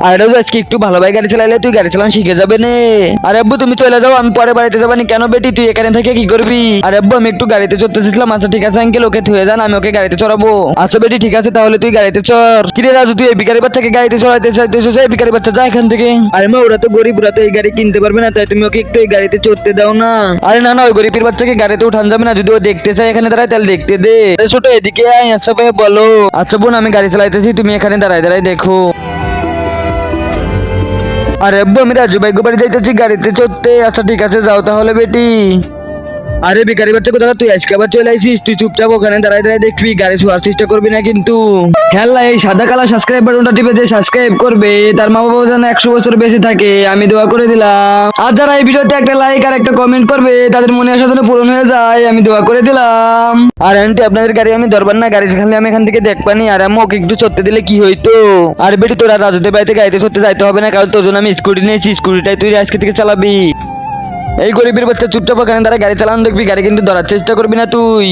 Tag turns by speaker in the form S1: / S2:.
S1: আর রাজু আজকে একটু ভালোভাবে গাড়ি চালাইলে তুই গাড়ি চালানো শিখে যাবে নে। আর আব্বু তুমি চলে যাও, আমি পরে বাড়িতে যাবানি। কেন বেটি তুই এখানে থেকে কি করবি? আর আব্বু আমি একটু গাড়িতে চড়তেছিলাম। আচ্ছা ঠিক আছে আঙ্কেল, ওকে থুয়ে যান, আমি ওকে গাড়িতে চড়াবো। আচ্ছা বেটি ঠিক আছে, তাহলে তুই গাড়িতে চড়। কিরে রাজু তুই এই ভিখারি বাচ্চাকে গাড়িতে চড়াইতে চাইতেছিস? এই ভিখারি বাচ্চা যা এখান থেকে। আরে মা ওরা তো গরিব, ওরা তো এই গাড়ি কিনতে পারবে না, তাই তুমি ওকে একটু এই গাড়িতে চড়তে দাও না। আরে না না, ওই গরিবের বাচ্চাকে গাড়িতে উঠান যাবে না। যদি ও দেখতে চায় এখানে দাঁড়ায় তাহলে দেখতে দে। আরে ছোট এদিকে আয়। আচ্ছা ভাই বলো। আচ্ছা বোন আমি গাড়ি চালাইতেছি, তুমি এখানে দাঁড়ায় দাঁড়ায় দেখো। আরে আব্বু আমি রাজু ভাই বাড়ি যাইতেছি গাড়িতে চড়তে। আচ্ছা ঠিক আছে যাও তাহলে বেটি। আরে ভিখারি বাচ্চা কোথাও তুই আজকে আবার চলে আইছিস? তুই চুপচাপ ওখানে দাঁড়ায় দাঁড়ায় দেখবি, গাড়ি ছোঁয়ার চেষ্টা করবি না কিন্তু। খেলা এই সাদা কালো সাবস্ক্রাইব বাটনটা টিপে যে সাবস্ক্রাইব করবে তার মা বাবা যেন 100 বছর বেঁচে থাকে, আমি দোয়া করে দিলাম। আর যারা এই ভিডিওতে একটা লাইক আর একটা কমেন্ট করবে তাদের মনে আশা যেন পূরণ হয়ে যায়, আমি দোয়া করে দিলাম। আর আন্টি আপনাদের গাড়ি আমি ধরবার না, গাড়ি সেখানে আমি এখান থেকে দেখবানি। আর আমি ওকে একটু চড়তে দিলে কি হইতো? আর বেটি তোরা রাজুদের বাড়িতে গাড়িতে চড়তে যাইতে হবে না, কারণ তোর জন্য আমি স্কুটি নিয়েছি, স্কুটিটাই তুই আজকে থেকে চালাবি। এই গরিবের বাচ্চা চুপচাপ ওখানে দ্বারা গাড়ি চালানো দেখবি, গাড়ি কিন্তু ধরার চেষ্টা করবি না তুই।